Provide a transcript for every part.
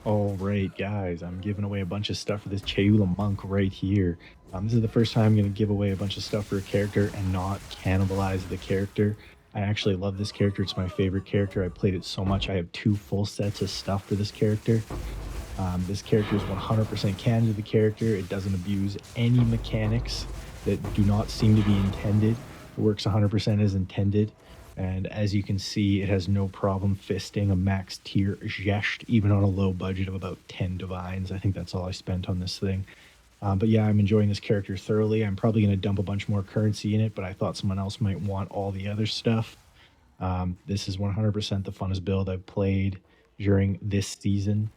All right, guys, I'm giving away a bunch of stuff for this Chayula Monk right here. This is the first time I'm going to give away a bunch of stuff for a character and not cannibalize the character. I actually love this character. It's my favorite character. I played it so much. I have 2 full sets of stuff for this character. This character is 100% canon to the character. It doesn't abuse any mechanics that do not seem to be intended. It works 100% as intended. And as you can see, it has no problem fisting a max tier Zest, even on a low budget of about 10 divines. I think that's all I spent on this thing. But yeah, I'm enjoying this character thoroughly. I'm probably going to dump a bunch more currency in it, but I thought someone else might want all the other stuff. This is 100% the funnest build I've played during this season.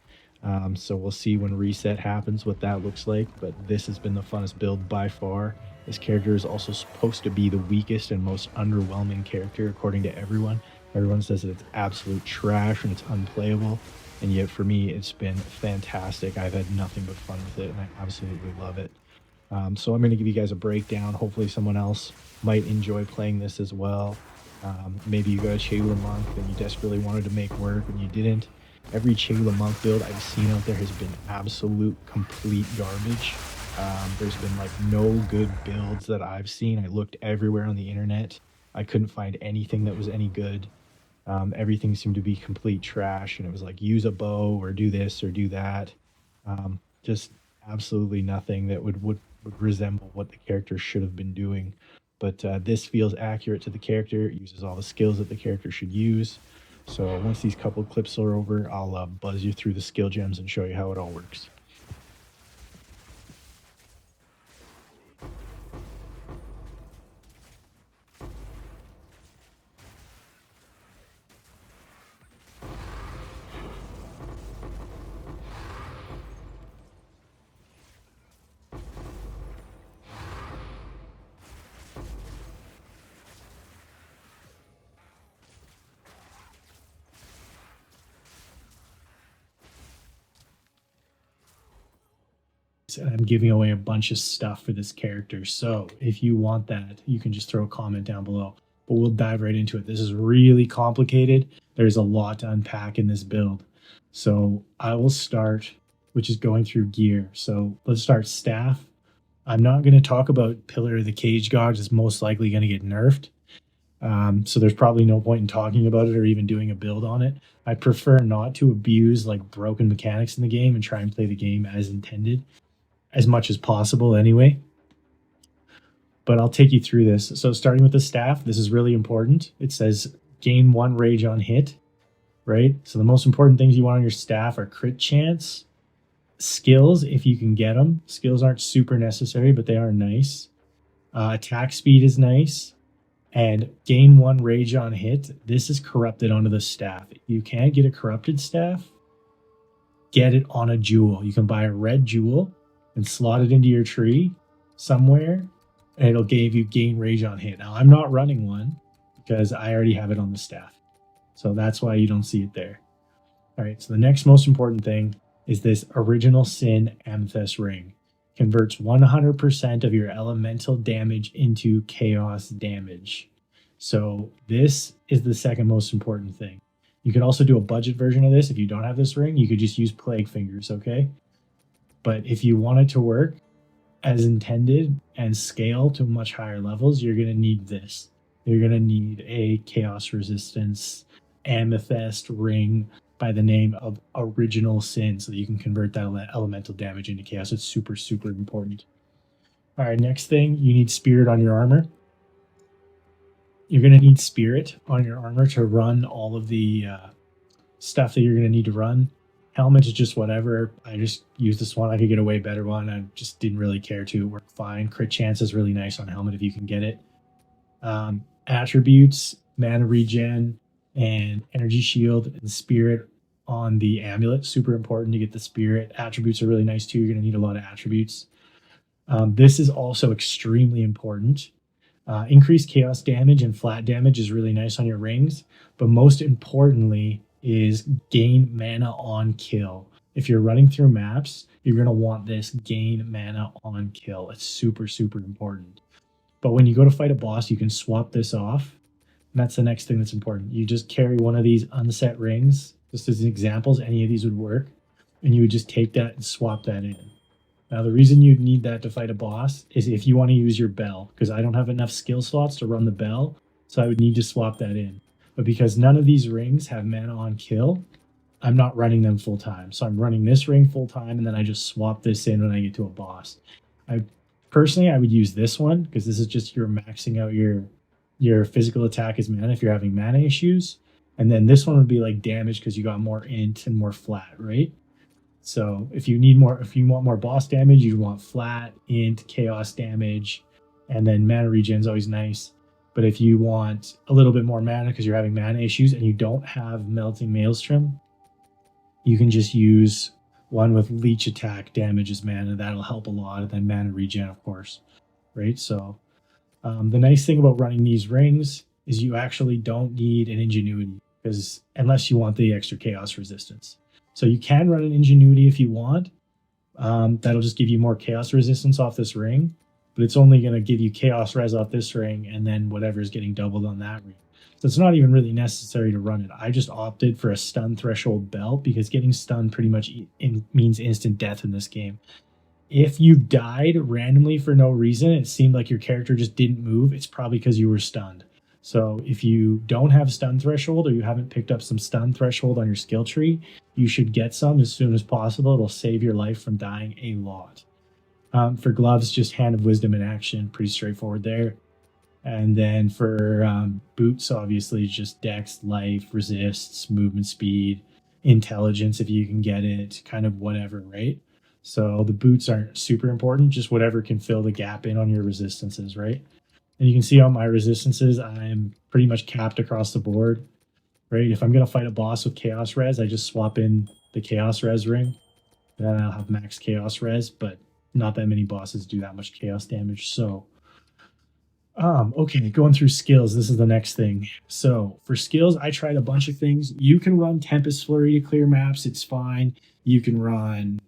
So we'll see when reset happens what that looks like, but this has been the funnest build by far. This character is also supposed to be the weakest and most underwhelming character according to everyone. Everyone says that it's absolute trash and it's unplayable, and yet for me it's been fantastic. I've had nothing but fun with it and I absolutely love it. So I'm going to give you guys a breakdown. Hopefully someone else might enjoy playing this as well. Maybe you got a Chayula Monk that you desperately wanted to make work and you didn't. Every Chayula Monk build I've seen out there has been absolute complete garbage. There's been like no good builds that I've seen. I looked everywhere on the internet. I couldn't find anything that was any good. Everything seemed to be complete trash, and it was like use a bow or do this or do that. Just absolutely nothing that would resemble what the character should have been doing. But this feels accurate to the character. It uses all the skills that the character should use. So once these couple clips are over, I'll buzz you through the skill gems and show you how it all works. And I'm giving away a bunch of stuff for this character. So if you want that, you can just throw a comment down below. But we'll dive right into it. This is really complicated. There's a lot to unpack in this build. So I will start, which is going through gear. So let's start staff. I'm not going to talk about Pillar of the Cage God. It's most likely going to get nerfed. So there's probably no point in talking about it or even doing a build on it. I prefer not to abuse like broken mechanics in the game and try and play the game as intended, as much as possible anyway. But I'll take you through this. So starting with the staff, this is really important. It says gain 1 rage on hit, right? So the most important things you want on your staff are crit chance, skills if you can get them. Skills aren't super necessary, but they are nice. Attack speed is nice. And gain 1 rage on hit. This is corrupted onto the staff. If you can't get a corrupted staff, get it on a jewel. You can buy a red jewel and slot it into your tree somewhere, and it'll give you gain rage on hit. Now, I'm not running one because I already have it on the staff. So that's why you don't see it there. All right, so the next most important thing is this Original Sin Amethyst Ring. Converts 100% of your elemental damage into chaos damage. So this is the second most important thing. You could also do a budget version of this. If you don't have this ring, you could just use Plague Fingers, okay? But if you want it to work as intended and scale to much higher levels, you're going to need this. You're going to need a chaos resistance amethyst ring by the name of Original Sin so that you can convert that elemental damage into chaos. It's super, super important. All right, next thing, you need Spirit on your armor. You're going to need Spirit on your armor to run all of the stuff that you're going to need to run. Helmet is just whatever. I just used this one. I could get a way better one. I just didn't really care to. It worked fine. Crit chance is really nice on helmet if you can get it. Attributes, mana regen, and energy shield and spirit on the amulet. Super important to get the spirit. Attributes are really nice too. You're going to need a lot of attributes. This is also extremely important. Increased chaos damage and flat damage is really nice on your rings. But most importantly, is gain mana on kill. If you're running through maps, you're going to want this gain mana on kill. It's super, super important. But when you go to fight a boss, you can swap this off. And that's the next thing that's important. You just carry one of these unset rings. Just as examples, any of these would work. and you would just take that and swap that in. Now, the reason you'd need that to fight a boss is if you want to use your bell, because I don't have enough skill slots to run the bell, so I would need to swap that in. But because none of these rings have mana on kill, I'm not running them full time. So I'm running this ring full time, and then I just swap this in when I get to a boss. I personally, I would use this one because this is just you're maxing out your physical attack as mana if you're having mana issues. And then this one would be like damage because you got more int and more flat, right? So if you want more boss damage, you want flat, int, chaos damage, and then mana regen is always nice. But if you want a little bit more mana because you're having mana issues and you don't have melting maelstrom, you can just use one with leech attack damage as mana. That'll help a lot. And then mana regen, of course, right? So the nice thing about running these rings is you actually don't need an ingenuity, because unless you want the extra chaos resistance. So you can run an ingenuity if you want. That'll just give you more chaos resistance off this ring, but it's only going to give you chaos res off this ring and then whatever is getting doubled on that ring. So it's not even really necessary to run it. I just opted for a stun threshold belt because getting stunned pretty much means instant death in this game. If you died randomly for no reason, it seemed like your character just didn't move, it's probably because you were stunned. So if you don't have stun threshold or you haven't picked up some stun threshold on your skill tree, you should get some as soon as possible. It'll save your life from dying a lot. For gloves, just Hand of Wisdom in action, pretty straightforward there. And then for boots, obviously, just dex, life, resists, movement speed, intelligence if you can get it, kind of whatever, right? So the boots aren't super important, just whatever can fill the gap in on your resistances, right? And you can see on my resistances, I'm pretty much capped across the board, right? If I'm going to fight a boss with Chaos Res, I just swap in the Chaos Res ring. Then I'll have max Chaos Res, but not that many bosses do that much Chaos damage. So, okay, going through skills, this is the next thing. So for skills, I tried a bunch of things. You can run Tempest Flurry to clear maps. It's fine. You can run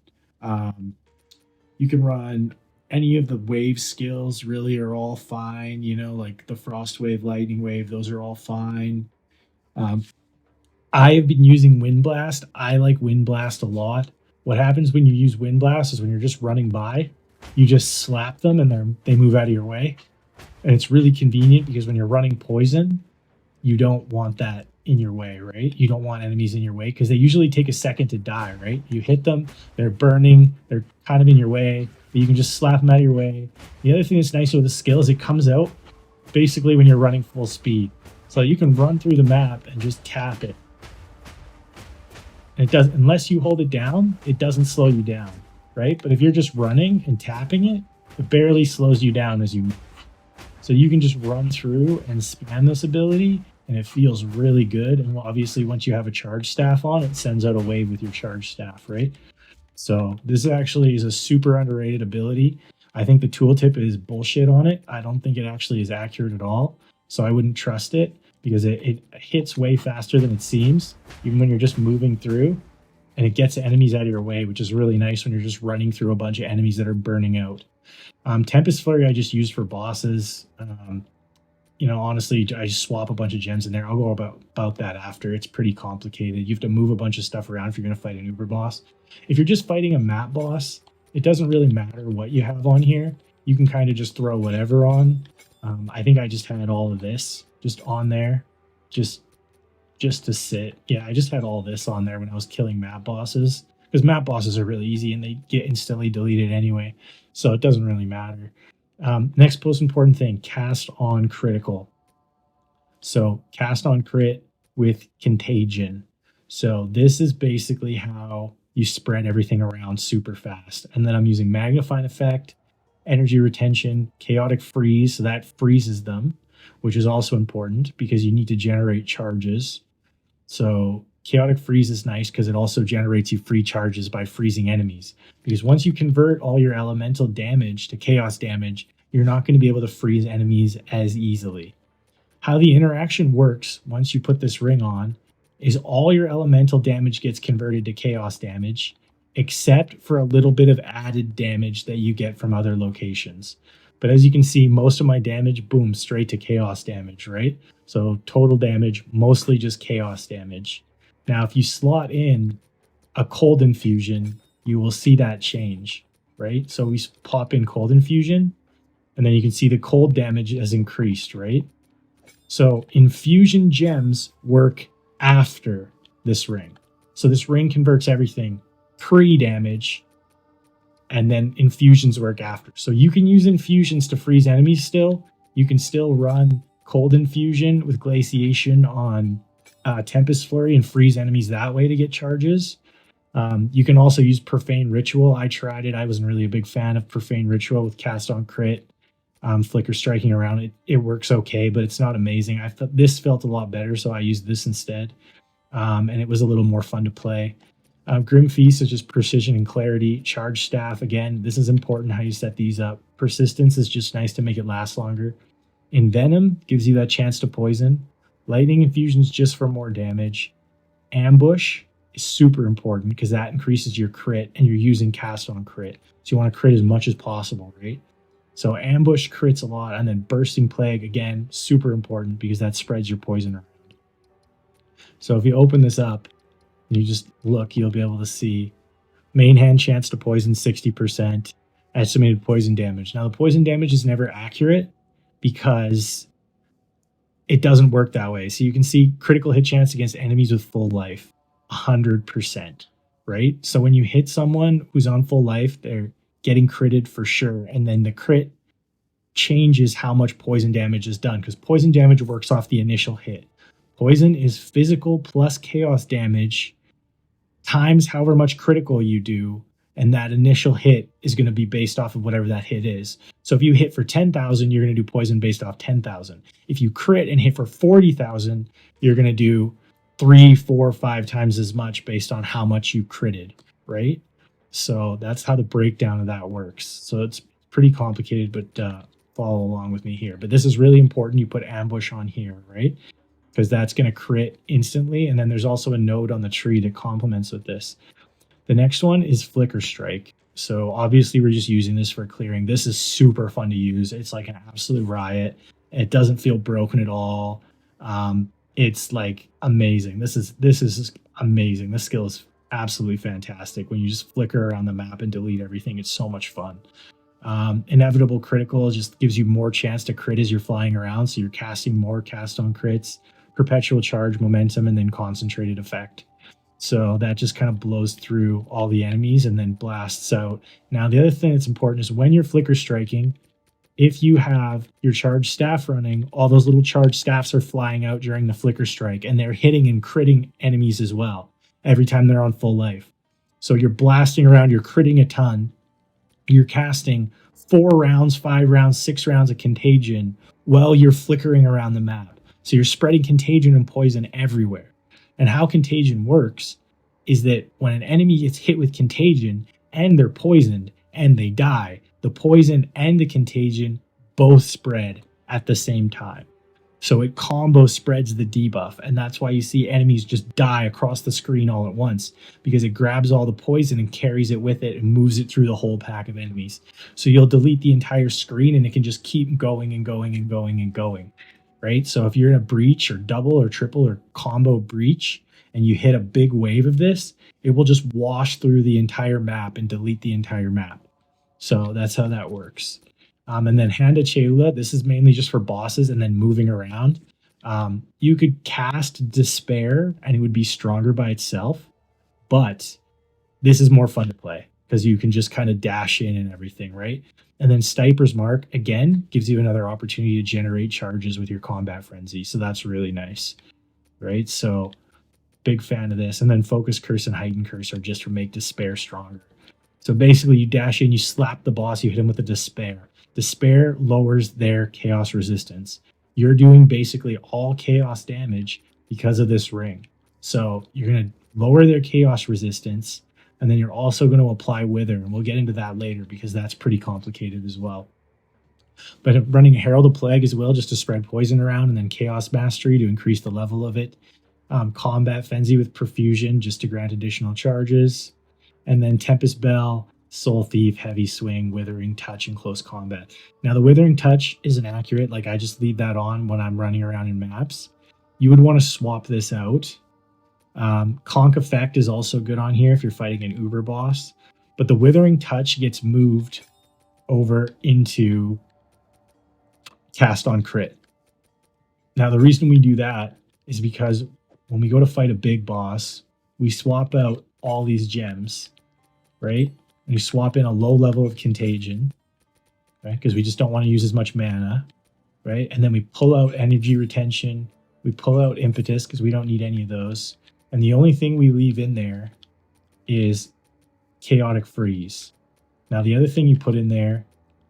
any of the wave skills really are all fine, you know, like the frost wave, lightning wave, those are all fine. I have been using Wind Blast. I like Wind Blast a lot. What happens when you use Wind Blast is when you're just running by, you just slap them and they move out of your way. And it's really convenient because when you're running poison, you don't want that in your way, right? You don't want enemies in your way because they usually take a second to die, right? You hit them, they're burning, they're kind of in your way, but you can just slap them out of your way. The other thing that's nice with the skill is it comes out basically when you're running full speed. So you can run through the map and just tap it. And it does, unless you hold it down, it doesn't slow you down, right? But if you're just running and tapping it, it barely slows you down as you move. So you can just run through and spam this ability, and it feels really good. And obviously, once you have a charge staff on, it sends out a wave with your charge staff, right? So this actually is a super underrated ability. I think the tooltip is bullshit on it. I don't think it actually is accurate at all. So I wouldn't trust it because it hits way faster than it seems, even when you're just moving through. And it gets enemies out of your way, which is really nice when you're just running through a bunch of enemies that are burning out. Tempest Flurry I just use for bosses. You know, honestly, I just swap a bunch of gems in there. I'll go about that after. It's pretty complicated. You have to move a bunch of stuff around if you're going to fight an Uber boss. If you're just fighting a map boss, it doesn't really matter what you have on here. You can kind of just throw whatever on. I think I just had all of this just on there, just to sit. Yeah, I just had all this on there when I was killing map bosses, because map bosses are really easy and they get instantly deleted anyway, so it doesn't really matter. Next most important thing, cast on critical. So cast on crit with contagion. So this is basically how you spread everything around super fast. And then I'm using magnifying effect, energy retention, chaotic freeze, so that freezes them, which is also important because you need to generate charges. So chaotic freeze is nice because it also generates you free charges by freezing enemies. Because once you convert all your elemental damage to chaos damage, you're not going to be able to freeze enemies as easily. How the interaction works once you put this ring on is all your elemental damage gets converted to chaos damage, except for a little bit of added damage that you get from other locations. But as you can see, most of my damage, boom, straight to chaos damage, right? So total damage, mostly just chaos damage. Now, if you slot in a cold infusion, you will see that change, right? So we pop in cold infusion, and then you can see the cold damage has increased, right? So infusion gems work after this ring. So this ring converts everything pre-damage, and then infusions work after. So you can use infusions to freeze enemies still. You can still run cold infusion with glaciation on Tempest Flurry and freeze enemies that way to get charges. You can also use Profane Ritual. I tried it. I wasn't really a big fan of Profane Ritual with cast on crit, flicker striking around. It works okay, but it's not amazing. I thought this felt a lot better, so I used this instead. And it was a little more fun to play. Grim Feast is just precision and clarity. Charge Staff, again, this is important how you set these up. Persistence is just nice to make it last longer. Envenom gives you that chance to poison. Lightning Infusion is just for more damage. Ambush is super important because that increases your crit and you're using cast on crit. So you want to crit as much as possible, right? So Ambush crits a lot. And then Bursting Plague, again, super important because that spreads your poison around. So if you open this up, you just look, you'll be able to see main hand chance to poison 60%, estimated poison damage. Now the poison damage is never accurate because it doesn't work that way. So you can see critical hit chance against enemies with full life, 100%, right? So when you hit someone who's on full life, they're getting critted for sure. And then the crit changes how much poison damage is done because poison damage works off the initial hit. Poison is physical plus chaos damage times however much critical you do, and that initial hit is going to be based off of whatever that hit is. So if you hit for 10,000, you're going to do poison based off 10,000. If you crit and hit for 40,000, you're going to do 3, 4, 5 times as much based on how much you critted, right? So that's how the breakdown of that works. So it's pretty complicated, but follow along with me here. But this is really important. You put Ambush on here, right? Because that's going to crit instantly. And then there's also a node on the tree that complements with this. The next one is Flicker Strike. So obviously we're just using this for clearing. This is super fun to use. It's like an absolute riot. It doesn't feel broken at all. It's like amazing. This is amazing. This skill is absolutely fantastic. When you just flicker around the map and delete everything, it's so much fun. Inevitable Critical just gives you more chance to crit as you're flying around. So you're casting more cast on crits. Perpetual Charge, Momentum, and then Concentrated Effect. So that just kind of blows through all the enemies and then blasts out. Now, the other thing that's important is when you're flicker striking, if you have your charge staff running, all those little charge staffs are flying out during the flicker strike, and they're hitting and critting enemies as well every time they're on full life. So you're blasting around, you're critting a ton, you're casting 4 rounds, 5 rounds, 6 rounds of contagion while you're flickering around the map. So you're spreading contagion and poison everywhere. And how contagion works is that when an enemy gets hit with contagion and they're poisoned and they die, the poison and the contagion both spread at the same time. So it combo spreads the debuff, and that's why you see enemies just die across the screen all at once, because it grabs all the poison and carries it with it and moves it through the whole pack of enemies. So you'll delete the entire screen and it can just keep going and going and going and going, right? So if you're in a breach or double or triple or combo breach and you hit a big wave of this, it will just wash through the entire map and delete the entire map. So that's how that works. And then Hand of Chayula, this is mainly just for bosses and then moving around. You could cast Despair and it would be stronger by itself, but this is more fun to play because you can just kind of dash in and everything, right? And then Stiper's Mark, again, gives you another opportunity to generate charges with your Combat Frenzy. So that's really nice, right? So big fan of this. And then Focus Curse and Heighten Curse are just to make Despair stronger. So basically you dash in, you slap the boss, you hit him with a Despair. Despair lowers their chaos resistance. You're doing basically all chaos damage because of this ring. So you're going to lower their chaos resistance, and then you're also going to apply Wither, and we'll get into that later because that's pretty complicated as well. But running Herald of Plague as well, just to spread poison around, and then Chaos Mastery to increase the level of it. Combat Frenzy with Profusion just to grant additional charges. And then Tempest Bell, Soul Thief, Heavy Swing, Withering Touch, and Close Combat. Now, the Withering Touch isn't accurate. Like, I just leave that on when I'm running around in maps. You would want to swap this out Conk Effect is also good on here if you're fighting an Uber boss. But the Withering Touch gets moved over into Cast on Crit. Now, the reason we do that is because when we go to fight a big boss, we swap out all these gems, right? And we swap in a low level of Contagion, right? Because we just don't want to use as much mana, right? And then we pull out Energy Retention. We pull out Impetus because we don't need any of those. And the only thing we leave in there is Chaotic Freeze. Now, the other thing you put in there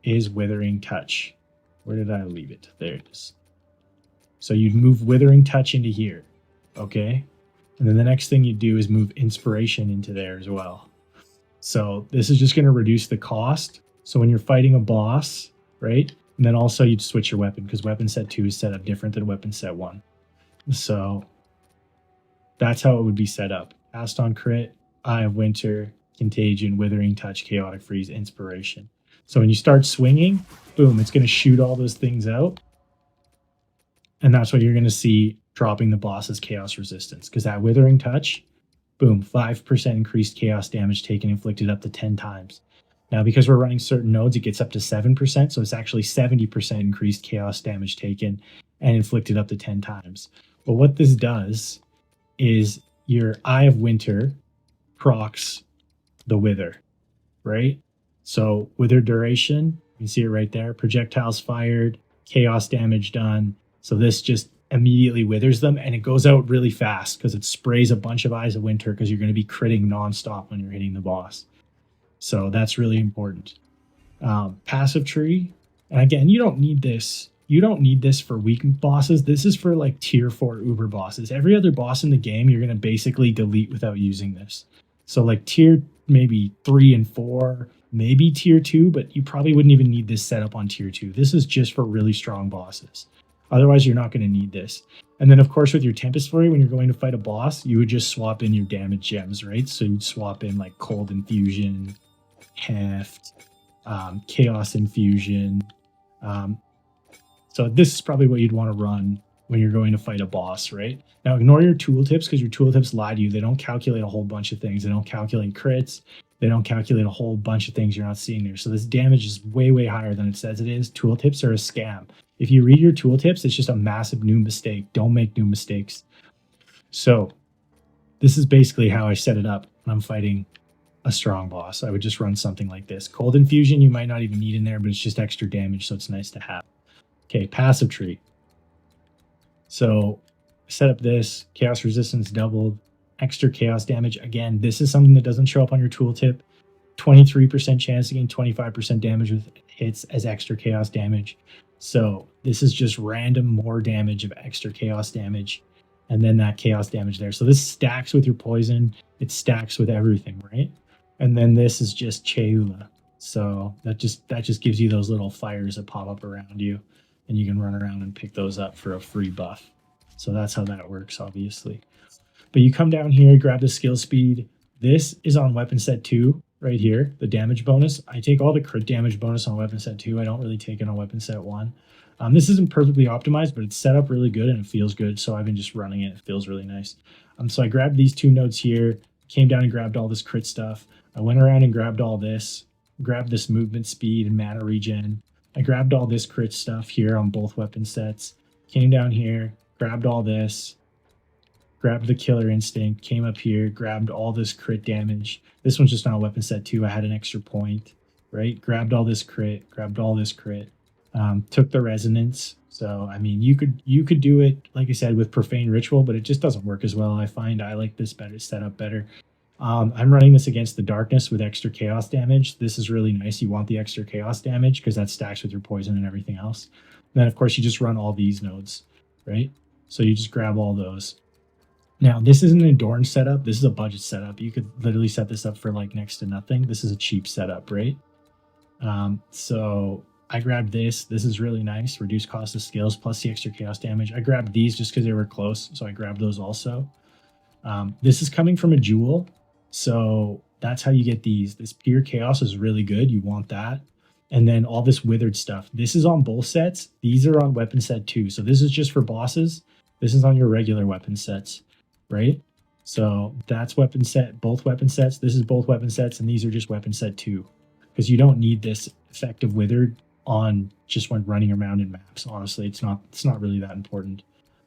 is Withering Touch. Where did I leave it? There it is. So you'd move Withering Touch into here, okay? And then the next thing you do is move Inspiration into there as well. So this is just going to reduce the cost. So when you're fighting a boss, right? And then also you'd switch your weapon because weapon set 2 is set up different than weapon set 1. So that's how it would be set up. Cast on Crit, Eye of Winter, Contagion, Withering Touch, Chaotic Freeze, Inspiration. So when you start swinging, boom, it's going to shoot all those things out. And that's what you're going to see dropping the boss's Chaos Resistance. Because that Withering Touch, boom, 5% increased Chaos damage taken inflicted up to 10 times. Now, because we're running certain nodes, it gets up to 7%. So it's actually 70% increased Chaos damage taken and inflicted up to 10 times. But what this does is your Eye of Winter procs the Wither, right? So Wither duration, you can see it right there. Projectiles fired, chaos damage done. So this just immediately withers them, and it goes out really fast because it sprays a bunch of Eyes of Winter because you're going to be critting nonstop when you're hitting the boss. So that's really important. Passive tree, and again, you don't need this. You don't need this for weak bosses. This is for like tier 4 Uber bosses. Every other boss in the game, you're going to basically delete without using this. So like tier maybe 3 and 4, maybe tier 2, but you probably wouldn't even need this setup on tier 2. This is just for really strong bosses. Otherwise, you're not going to need this. And then, of course, with your Tempest Flurry, when you're going to fight a boss, you would just swap in your damage gems, right? So you'd swap in like Cold Infusion, Heft, Chaos Infusion. So this is probably what you'd want to run when you're going to fight a boss, right? Now, ignore your tooltips because your tooltips lie to you. They don't calculate a whole bunch of things. They don't calculate crits. They don't calculate a whole bunch of things you're not seeing there. So this damage is way, way higher than it says it is. Tooltips are a scam. If you read your tooltips, it's just a massive new mistake. Don't make new mistakes. So this is basically how I set it up when I'm fighting a strong boss. I would just run something like this. Cold Infusion, you might not even need in there, but it's just extra damage, so it's nice to have. Okay, passive tree. So set up this, chaos resistance doubled, extra chaos damage. Again, this is something that doesn't show up on your tooltip. 23% chance to gain 25% damage with hits as extra chaos damage. So this is just random more damage of extra chaos damage. And then that chaos damage there. So this stacks with your poison. It stacks with everything, right? And then this is just Chayula. So that just gives you those little fires that pop up around you. And you can run around and pick those up for a free buff. So that's how that works, obviously. But you come down here, grab the skill speed. This is on weapon set 2 right here, the damage bonus. I take all the crit damage bonus on weapon set 2. I don't really take it on weapon set 1. This isn't perfectly optimized, but it's set up really good and it feels good. So I've been just running it. It feels really nice. So I grabbed these 2 nodes here, came down and grabbed all this crit stuff. I went around and grabbed all this, grabbed this movement speed and mana regen. I grabbed all this crit stuff here on both weapon sets, came down here, grabbed all this, grabbed the killer instinct, came up here, grabbed all this crit damage. This one's just on a weapon set 2. I had an extra point, right? Grabbed all this crit, grabbed all this crit, took the resonance. So, I mean, you could do it, like I said, with Profane Ritual, but it just doesn't work as well. I find I like this better setup better. I'm running this against the darkness with extra chaos damage. This is really nice. You want the extra chaos damage because that stacks with your poison and everything else. And then, of course, you just run all these nodes, right? So you just grab all those. Now, this isn't an Adorn setup. This is a budget setup. You could literally set this up for like next to nothing. This is a cheap setup, right? So I grabbed this. This is really nice. Reduce cost of skills plus the extra chaos damage. I grabbed these just because they were close. So I grabbed those also. This is coming from a jewel. So that's how you get these. This pure chaos is really good. You want that. And then all this withered stuff. This is on both sets. These are on weapon set 2. So this is just for bosses. This is on your regular weapon sets, right? So that's weapon set, both weapon sets. This is both weapon sets, and these are just weapon set 2. Because you don't need this effective withered on just when running around in maps. Honestly, it's not really that important.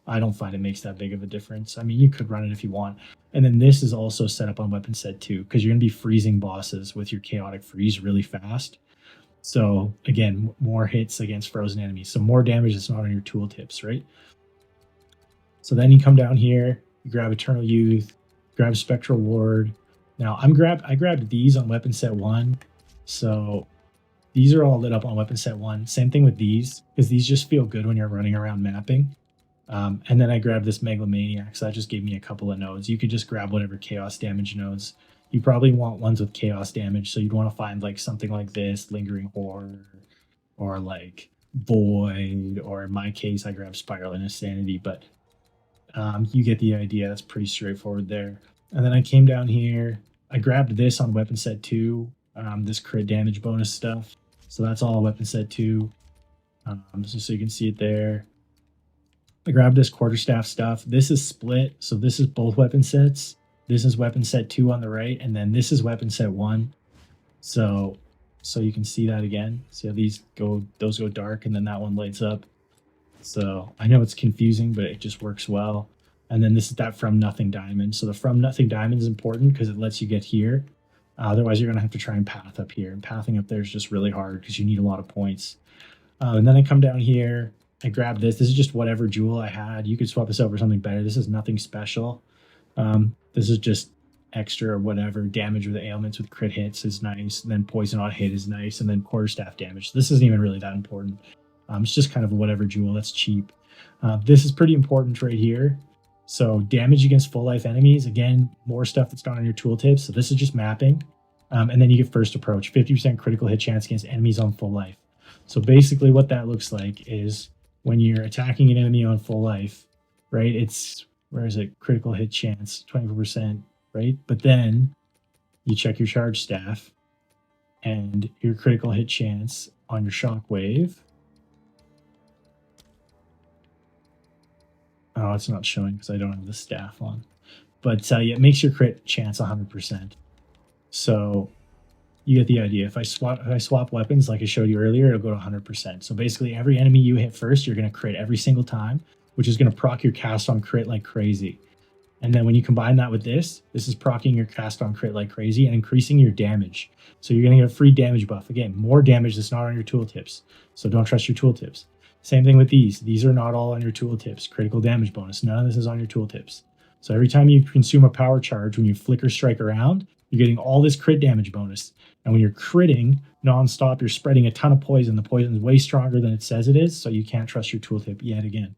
I don't find it makes that big of a difference. I mean, you could run it if you want. And then this is also set up on weapon set 2 because you're going to be freezing bosses with your chaotic freeze really fast. So again, more hits against frozen enemies. So more damage that's not on your tooltips, right? So then you come down here, you grab Eternal Youth, grab Spectral Ward. Now I grabbed these on weapon set 1. So these are all lit up on weapon set 1. Same thing with these, because these just feel good when you're running around mapping. And then I grabbed this Megalomaniac, so that just gave me a couple of nodes. You could just grab whatever chaos damage nodes. You probably want ones with chaos damage, so you'd want to find like something like this, Lingering Horror, or like Void, or in my case, I grabbed Spiral and Insanity, but you get the idea. That's pretty straightforward there. And then I came down here, I grabbed this on weapon set 2, this crit damage bonus stuff. So that's all weapon set 2. So you can see it there. I grabbed this quarterstaff stuff. This is split, so this is both weapon sets. This is weapon set 2 on the right, and then this is weapon set 1. So you can see that again. See how those go dark, and then that one lights up. So I know it's confusing, but it just works well. And then this is that From Nothing Diamond. So the From Nothing Diamond is important because it lets you get here. Otherwise, you're going to have to try and path up here. And pathing up there is just really hard because you need a lot of points. And then I come down here. I grab this. This is just whatever jewel I had. You could swap this out for something better. This is nothing special. This is just extra or whatever. Damage with ailments with crit hits is nice. And then poison on hit is nice. And then quarterstaff damage. This isn't even really that important. It's just kind of whatever jewel that's cheap. This is pretty important right here. So damage against full life enemies. Again, more stuff that's not on your tooltips. So this is just mapping. And then you get first approach. 50% critical hit chance against enemies on full life. So basically what that looks like is when you're attacking an enemy on full life, right? It's, where is it? Critical hit chance, 24%, right? But then you check your charge staff and your critical hit chance on your shockwave. Oh, it's not showing because I don't have the staff on. But yeah, it makes your crit chance 100%. So you get the idea. If I swap weapons like I showed you earlier, it'll go to 100%. So basically every enemy you hit first, you're going to crit every single time, which is going to proc your cast on crit like crazy. And then when you combine that with this is proccing your cast on crit like crazy and increasing your damage. So you're going to get a free damage buff. Again, more damage that's not on your tooltips. So don't trust your tooltips. Same thing with these. These are not all on your tooltips. Critical damage bonus. None of this is on your tooltips. So every time you consume a power charge, when you flicker strike around, you're getting all this crit damage bonus. And when you're critting nonstop, you're spreading a ton of poison. The poison is way stronger than it says it is, so you can't trust your tooltip yet again.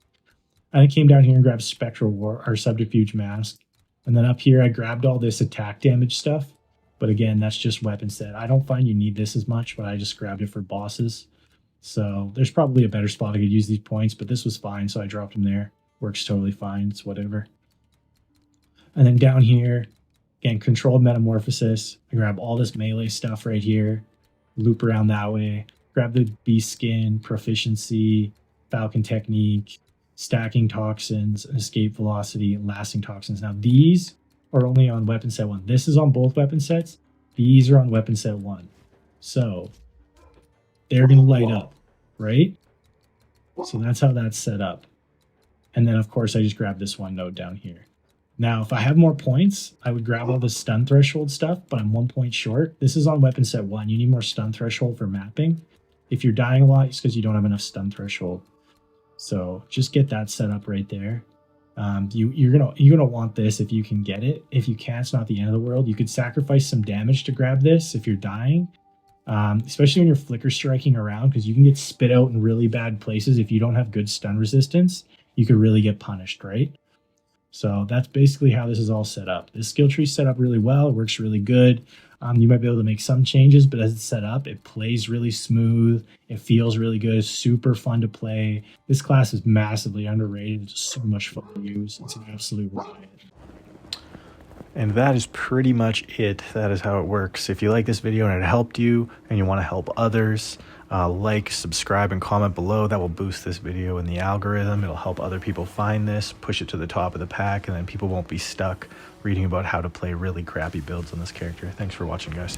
And I came down here and grabbed Spectral War or Subterfuge Mask. And then up here, I grabbed all this attack damage stuff. But again, that's just weapon set. I don't find you need this as much, but I just grabbed it for bosses. So there's probably a better spot I could use these points, but this was fine, so I dropped them there. Works totally fine. It's whatever. And then down here, again, Controlled Metamorphosis. I grab all this melee stuff right here, loop around that way, grab the Beast Skin, Proficiency, Falcon Technique, Stacking Toxins, Escape Velocity, and Lasting Toxins. Now, these are only on weapon set 1. This is on both weapon sets. These are on weapon set 1. So they're going to light up, right? So that's how that's set up. And then, of course, I just grabbed this one node down here. Now, if I have more points, I would grab all the stun threshold stuff, but I'm 1 point short. This is on weapon set 1. You need more stun threshold for mapping. If you're dying a lot, it's because you don't have enough stun threshold. So just get that set up right there. You're gonna want this if you can get it. If you can't, it's not the end of the world. You could sacrifice some damage to grab this if you're dying. Especially when you're flicker striking around, because you can get spit out in really bad places. If you don't have good stun resistance, you could really get punished, right? So that's basically how this is all set up. This skill tree is set up really well. It works really good. You might be able to make some changes, but as it's set up, it plays really smooth. It feels really good. It's super fun to play. This class is massively underrated. It's so much fun to use. It's an absolute riot. And that is pretty much it. That is how it works. If you like this video and it helped you and you want to help others, Like, subscribe, and comment below. That will boost this video in the algorithm. It'll help other people find this, push it to the top of the pack, and then people won't be stuck reading about how to play really crappy builds on this character. Thanks for watching, guys.